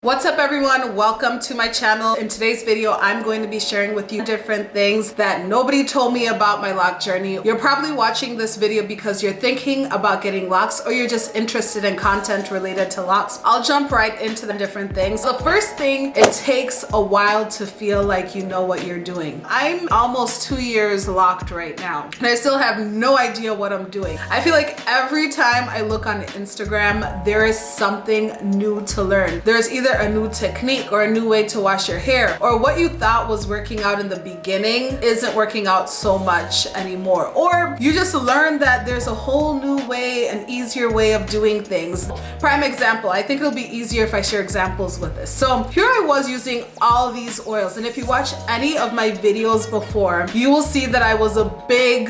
What's up everyone, welcome to my channel. In today's video I'm going to be sharing with you different things that nobody told me about my lock journey. You're probably watching this video because you're thinking about getting locks or you're just interested in content related to locks. I'll jump right into the different things. The first thing, it takes a while to feel like you know what you're doing. I'm almost 2 years locked right now and I still have no idea what I'm doing. I feel like every time I look on Instagram there is something new to learn. There's either a new technique or a new way to wash your hair, or what you thought was working out in the beginning isn't working out so much anymore, or you just learned that there's a whole new way, an easier way of doing things. Prime example, I think it'll be easier if I share examples with this. So here I was using all these oils, and if you watch any of my videos before, you will see that I was a big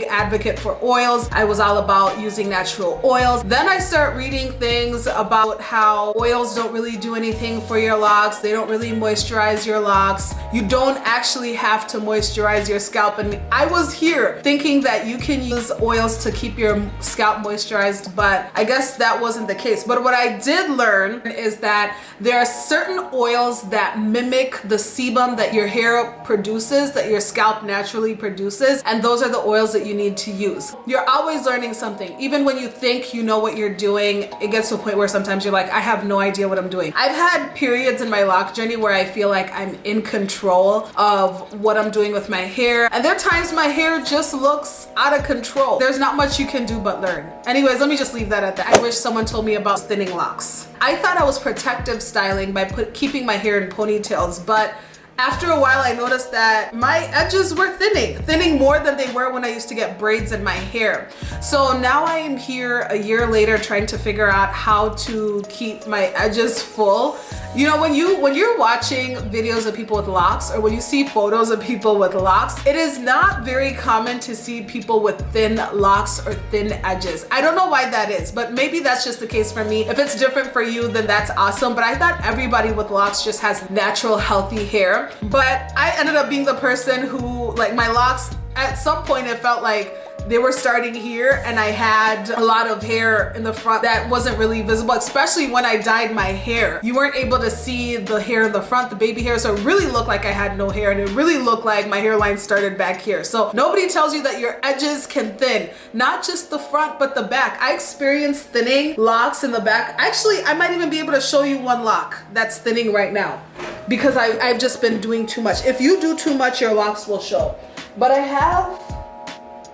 advocate for oils. I was all about using natural oils. Then I start reading things about how oils don't really do anything for your locks. They don't really moisturize your locks. You don't actually have to moisturize your scalp. And I was here thinking that you can use oils to keep your scalp moisturized, but I guess that wasn't the case. But what I did learn is that there are certain oils that mimic the sebum that your hair produces, that your scalp naturally produces, and those are the oils that you need to use. You're always learning something. Even when you think you know what you're doing, it gets to a point where sometimes you're like, I have no idea what I'm doing. I've had periods in my lock journey where I feel like I'm in control of what I'm doing with my hair, and there are times my hair just looks out of control. There's not much you can do but learn. Anyways, let me just leave that at that. I wish someone told me about thinning locks. I thought I was protective styling by keeping my hair in ponytails, but after a while I noticed that my edges were thinning more than they were when I used to get braids in my hair. So now I am here a year later trying to figure out how to keep my edges full. You know, when you're watching videos of people with locks, or when you see photos of people with locks, it is not very common to see people with thin locks or thin edges. I don't know why that is, but maybe that's just the case for me. If it's different for you, then that's awesome. But I thought everybody with locks just has natural, healthy hair. But I ended up being the person who, like, my locks, at some point it felt like they were starting here and I had a lot of hair in the front that wasn't really visible, especially when I dyed my hair. You weren't able to see the hair in the front, the baby hair, so it really looked like I had no hair, and it really looked like my hairline started back here. So nobody tells you that your edges can thin, not just the front but the back. I experienced thinning locks in the back. Actually, I might even be able to show you one lock that's thinning right now because I've just been doing too much. If you do too much, your locks will show. But I have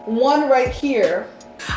one right here.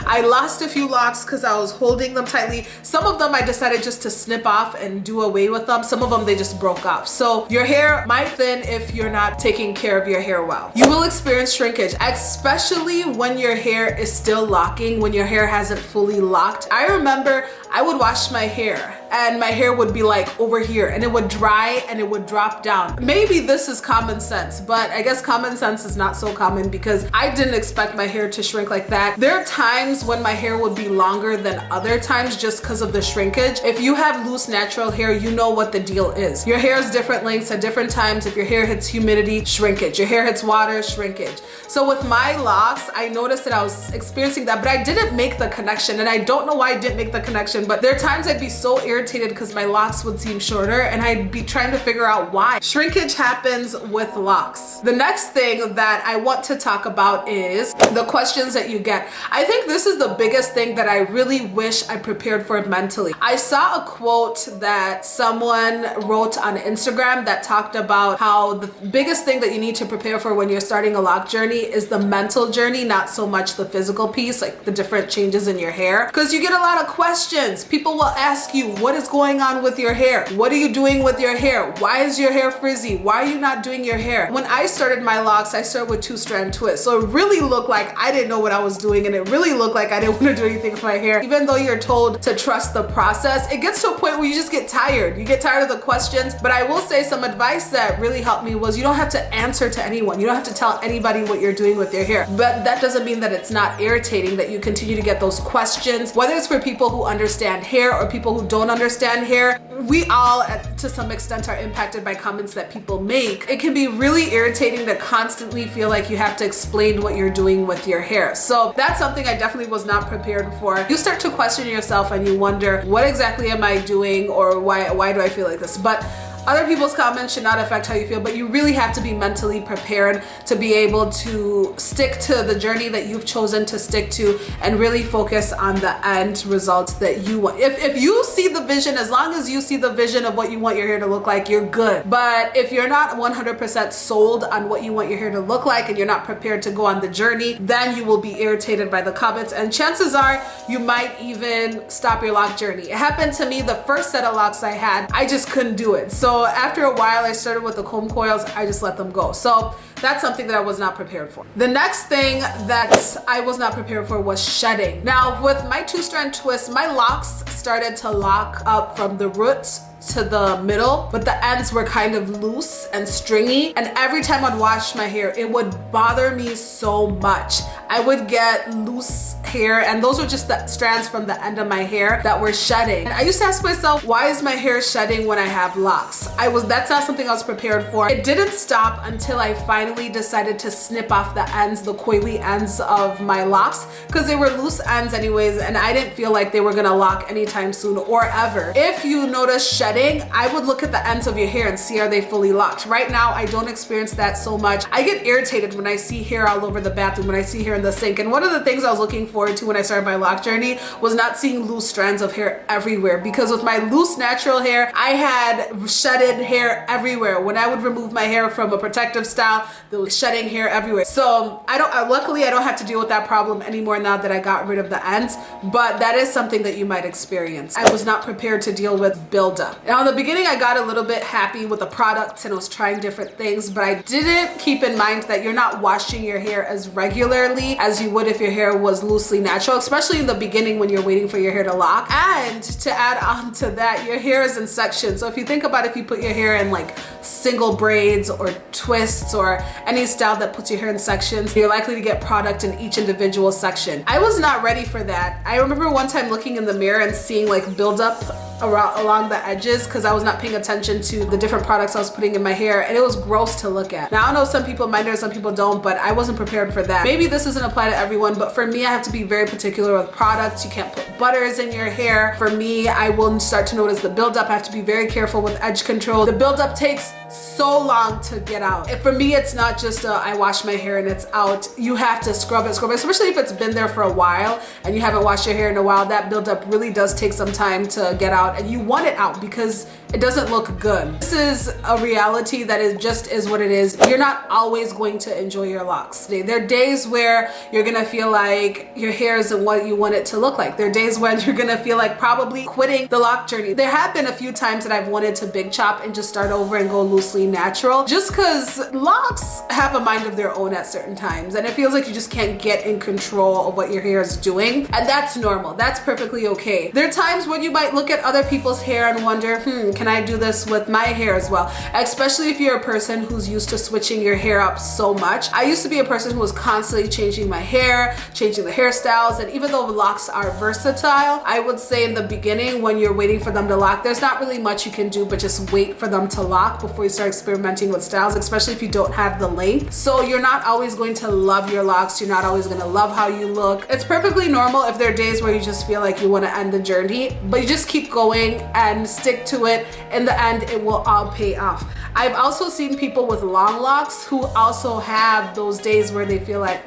I lost a few locks because I was holding them tightly. Some of them I decided just to snip off and do away with them. Some of them, they just broke off. So your hair might thin if you're not taking care of your hair well. You will experience shrinkage, especially when your hair is still locking, when your hair hasn't fully locked. I remember I would wash my hair and my hair would be like over here, and it would dry and it would drop down. Maybe this is common sense, but I guess common sense is not so common because I didn't expect my hair to shrink like that. There are times when my hair would be longer than other times just because of the shrinkage. If you have loose natural hair, you know what the deal is. Your hair is different lengths at different times. If your hair hits humidity, shrinkage. Your hair hits water, shrinkage. So with my locks, I noticed that I was experiencing that, but I didn't make the connection, and I don't know why I didn't make the connection, but there are times I'd be so irritated because my locks would seem shorter and I'd be trying to figure out why. Shrinkage happens with locks. The next thing that I want to talk about is the questions that you get. I think this is the biggest thing that I really wish I prepared for mentally. I saw a quote that someone wrote on Instagram that talked about how the biggest thing that you need to prepare for when you're starting a lock journey is the mental journey, not so much the physical piece, like the different changes in your hair. Because you get a lot of questions. People will ask you, what is going on with your hair? What are you doing with your hair? Why is your hair frizzy? Why are you not doing your hair? When I started my locks, I started with 2-strand twists. So it really looked like I didn't know what I was doing, and it really looked like I didn't want to do anything with my hair. Even though you're told to trust the process, it gets to a point where you just get tired. You get tired of the questions. But I will say some advice that really helped me was you don't have to answer to anyone. You don't have to tell anybody what you're doing with your hair. But that doesn't mean that it's not irritating that you continue to get those questions, whether it's for people who understand understand hair or people who don't understand hair. We all, to some extent, are impacted by comments that people make. It can be really irritating to constantly feel like you have to explain what you're doing with your hair. So that's something I definitely was not prepared for. You start to question yourself and you wonder, what exactly am I doing, or why do I feel like this? But other people's comments should not affect how you feel, but you really have to be mentally prepared to be able to stick to the journey that you've chosen to stick to and really focus on the end results that you want. If you see the vision, as long as you see the vision of what you want your hair to look like, you're good. But if you're not 100% sold on what you want your hair to look like and you're not prepared to go on the journey, then you will be irritated by the comments, and chances are you might even stop your lock journey. It happened to me the first set of locks I had. I just couldn't do it. So after a while, I started with the comb coils. I just let them go. So that's something that I was not prepared for. The next thing that I was not prepared for was shedding. Now, with my 2-strand twist, my locks started to lock up from the roots to the middle, but the ends were kind of loose and stringy, and every time I'd wash my hair, it would bother me so much. I would get loose hair, and those were just the strands from the end of my hair that were shedding. And I used to ask myself, why is my hair shedding when I have locks? That's not something I was prepared for. It didn't stop until I finally decided to snip off the ends, the coily ends of my locks, because they were loose ends anyways, and I didn't feel like they were gonna lock anytime soon or ever. If you notice shedding, I would look at the ends of your hair and see, are they fully locked? Right now, I don't experience that so much. I get irritated when I see hair all over the bathroom, when I see hair in the sink. And one of the things I was looking forward to when I started my lock journey was not seeing loose strands of hair everywhere, because with my loose natural hair, I had shedded hair everywhere. When I would remove my hair from a protective style, there was shedding hair everywhere. So luckily I don't have to deal with that problem anymore now that I got rid of the ends, but that is something that you might experience. I was not prepared to deal with buildup. Now in the beginning, I got a little bit happy with the products and I was trying different things, but I didn't keep in mind that you're not washing your hair as regularly as you would if your hair was loosely natural, especially in the beginning when you're waiting for your hair to lock. And to add on to that, your hair is in sections. So if you think about if you put your hair in like single braids or twists or any style that puts your hair in sections, you're likely to get product in each individual section. I was not ready for that. I remember one time looking in the mirror and seeing like buildup along the edges because I was not paying attention to the different products I was putting in my hair, and it was gross to look at. Now I know some people mind it, some people don't, but I wasn't prepared for that. Maybe this doesn't apply to everyone, but for me, I have to be very particular with products. You can't put butters in your hair. For me, I will start to notice the buildup. I have to be very careful with edge control. The buildup takes so long to get out. For me, it's not just I wash my hair and it's out. You have to scrub it, especially if it's been there for a while and you haven't washed your hair in a while. That buildup really does take some time to get out, and you want it out because it doesn't look good. This is a reality that is what it is. You're not always going to enjoy your locks. There are days where you're gonna feel like your hair isn't what you want it to look like. There are days when you're gonna feel like probably quitting the lock journey. There have been a few times that I've wanted to big chop and just start over and go loosely natural, just because locks have a mind of their own at certain times, and it feels like you just can't get in control of what your hair is doing, and that's normal. That's perfectly okay. There are times when you might look at other people's hair and wonder, can I do this with my hair as well? Especially if you're a person who's used to switching your hair up so much. I used to be a person who was constantly changing my hair, changing the hairstyles, and even though locks are versatile, I would say in the beginning when you're waiting for them to lock, there's not really much you can do but just wait for them to lock before you start experimenting with styles, especially if you don't have the length. So you're not always going to love your locks. You're not always going to love how you look. It's perfectly normal if there are days where you just feel like you want to end the journey, but you just keep going and stick to it. In the end, it will all pay off. I've also seen people with long locks who also have those days where they feel like,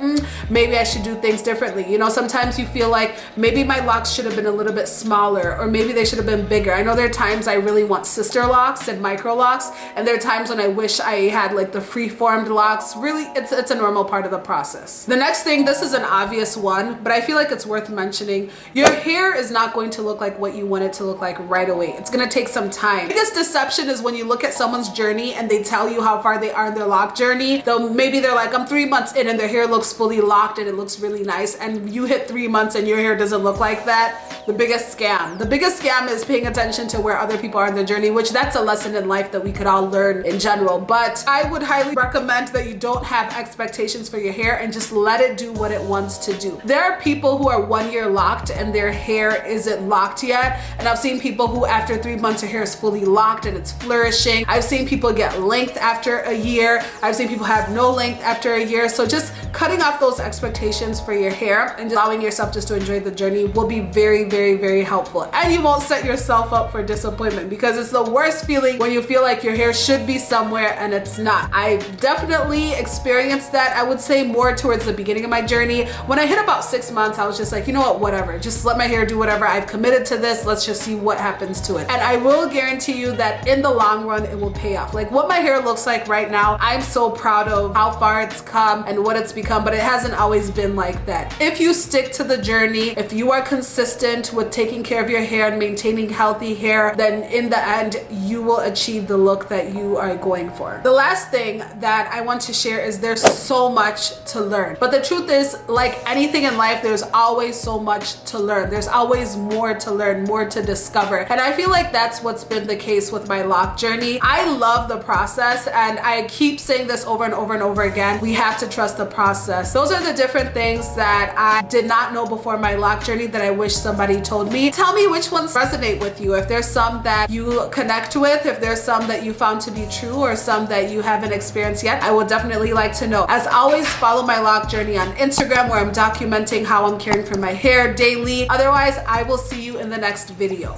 maybe I should do things differently. You know, sometimes you feel like maybe my locks should have been a little bit smaller, or maybe they should have been bigger. I know there are times I really want sister locks and micro locks, and there are times when I wish I had like the free-formed locks. Really, it's a normal part of the process. The next thing, this is an obvious one, but I feel like it's worth mentioning. Your hair is not going to look like what you want it to look like like right away. It's gonna take some time. Biggest deception is when you look at someone's journey and they tell you how far they are in their lock journey. Maybe they're like, I'm 3 months in and their hair looks fully locked and it looks really nice, and you hit 3 months and your hair doesn't look like that. The biggest scam. The biggest scam is paying attention to where other people are in their journey, which that's a lesson in life that we could all learn in general. But I would highly recommend that you don't have expectations for your hair and just let it do what it wants to do. There are people who are 1 year locked and their hair isn't locked yet. And I've seen people who after 3 months their hair is fully locked and it's flourishing. I've seen people get length after a year. I've seen people have no length after a year. So just cutting off those expectations for your hair and allowing yourself just to enjoy the journey will be very, very, very helpful. And you won't set yourself up for disappointment, because it's the worst feeling when you feel like your hair should be somewhere and it's not. I definitely experienced that. I would say more towards the beginning of my journey. When I hit about 6 months, I was just like, you know what, whatever. Just let my hair do whatever. I've committed to this. Let's just see what happens to it. And I will guarantee you that in the long run, it will pay off. Like what my hair looks like right now, I'm so proud of how far it's come and what it's become, but it hasn't always been like that. If you stick to the journey, if you are consistent with taking care of your hair and maintaining healthy hair, then in the end, you will achieve the look that you are going for. The last thing that I want to share is there's so much to learn. But the truth is, like anything in life, there's always so much to learn. There's always more to learn, more to discover. And I feel like that's what's been the case with my lock journey. I love the process, and I keep saying this over and over and over again. We have to trust the process. Those are the different things that I did not know before my lock journey that I wish somebody told me. Tell me which ones resonate with you. If there's some that you connect with, if there's some that you found to be true, or some that you haven't experienced yet, I would definitely like to know. As always, follow my lock journey on Instagram, where I'm documenting how I'm caring for my hair daily. Otherwise, I will see you in the next video.